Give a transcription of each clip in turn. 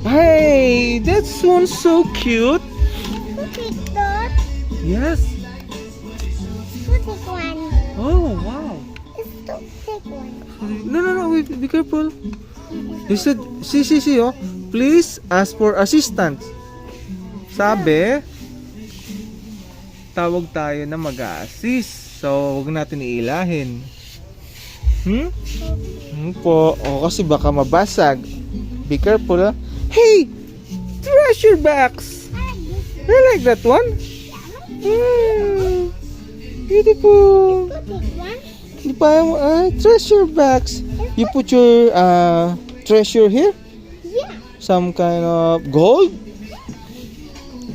Hey, that one's so cute. Who take that? Yes. Who take one? Oh, wow. It's to take one. No, wait, be careful. He said, see, oh. Please ask for assistance. Sabi, tawag tayo na mag-a-assist. So, huwag natin iilahin. Po. O, kasi baka mabasag. Be careful, ha. Hey! Treasure box! I like that one. Beautiful. Who take one? Di pa, treasure box. You put your treasure here? Yeah. Some kind of gold?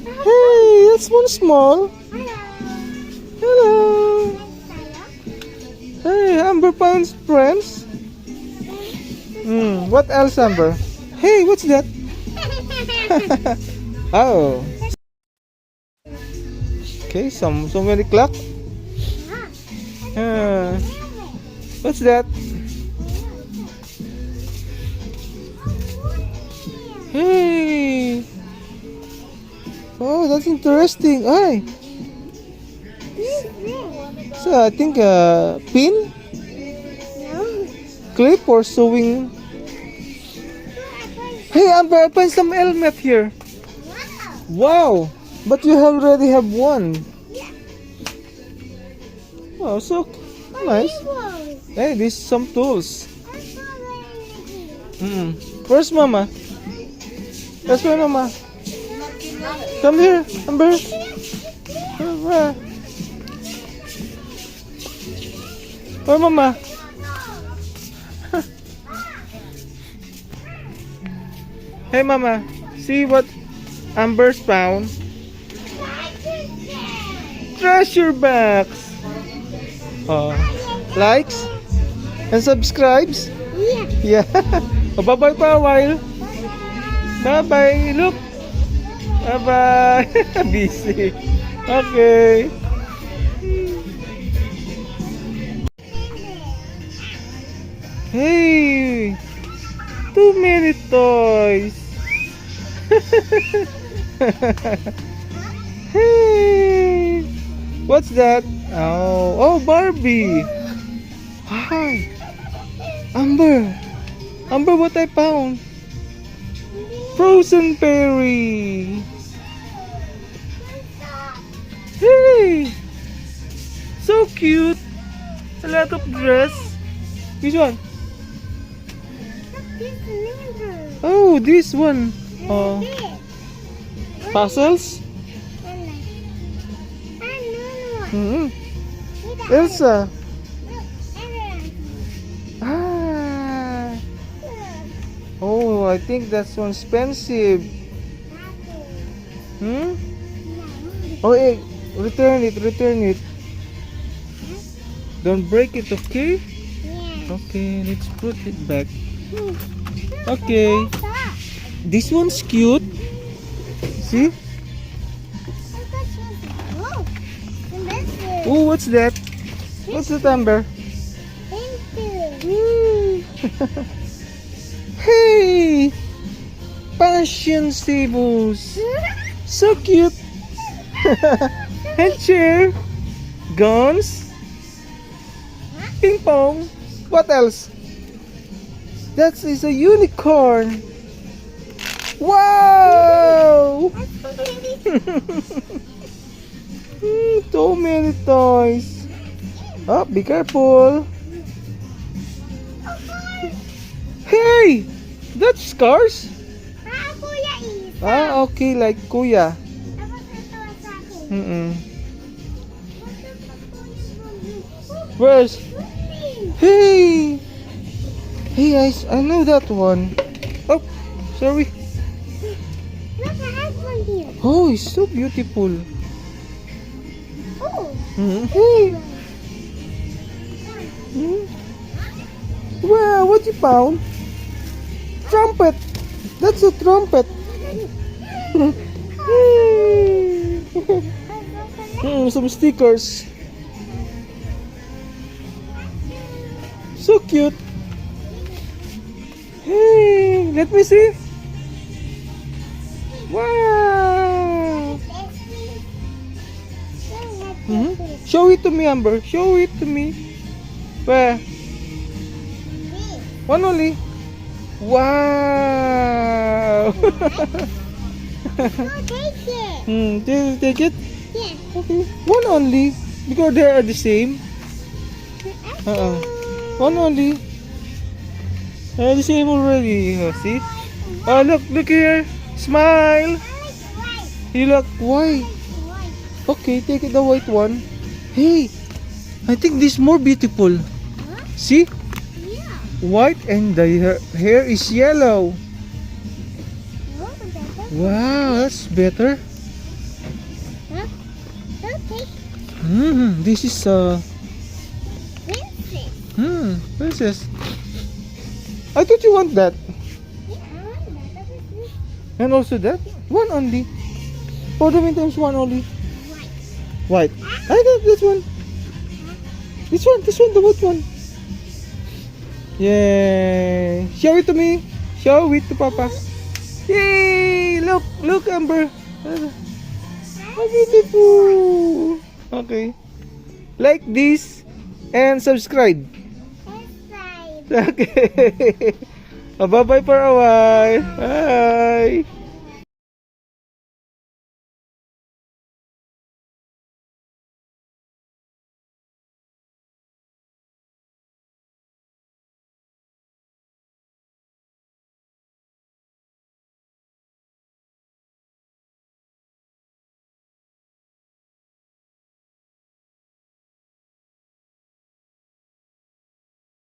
Hey, that's one small. Hello. Hello. Hello. Hey, Amber finds friends. What else, Amber? Hey, what's that? Oh. Okay, so many clock. What's that? Hey. Oh, that's interesting. Ay. So I think pin, No. clip, or sewing. Hey, Amber, I find some helmet here. Wow. Wow, but you already have one. Yeah. Oh, so nice. Whoa. Hey, these some tools. I'm so wearing Where's Mama? That's where Mama. Come here, Amber. Where Mama? Hey Mama, see what Amber's found? Treasure box. Likes and subscribes. Yeah. Yeah. Oh, bye-bye pa a while. Bye-bye. Look. Bye-bye. Busy. Okay. Hey. Too many toys. Hey. What's that? Oh, Barbie. Hi. Amber, what I found? Frozen berry. Hey, so cute. A lot of dress. Which one? Oh, this one. Oh, puzzles. Elsa. Ah. Oh, I think that's so expensive. Oh, hey, return it. Don't break it, okay? Okay, let's put it back. Okay. This one's cute. See? Oh, what's that? What's that, Amber? Hey! Passion tables. So cute. And chair. Guns. Ping pong. What else? That is a unicorn. Wow! Too many toys. Oh, be careful. Hey! That's cars? Ah, okay, like Kuya. Where's? Hey! Hey, I know that one. Oh, sorry. Look, I have one here. Oh, it's so beautiful. Oh. Hey! Wow, what you found? Trumpet! That's a trumpet! Some stickers. So cute. Hey, let me see. Wow! Mhm. Show it to me, Amber. Show it to me. Where? One only. Wow! Take it. Take it. Yeah. Okay. One only. Because they are the same. One only. They're the same already. See? Oh, look here. Smile. You look white. Okay, take it the white one. Hey, I think this more beautiful. See? Yeah. White and the hair is yellow. Wow, that's better. Huh? Okay. This is Princess. princess. I thought you want that. Yeah, I want that. That is And also that. One only. For the times one only. white. White. I got this one. This one, the white one. Yay. Show it to me. Show it to Papa. Yay! Look, Amber. How beautiful. Okay. Like this and subscribe. Inside. Okay. Bye-bye for a while. Bye.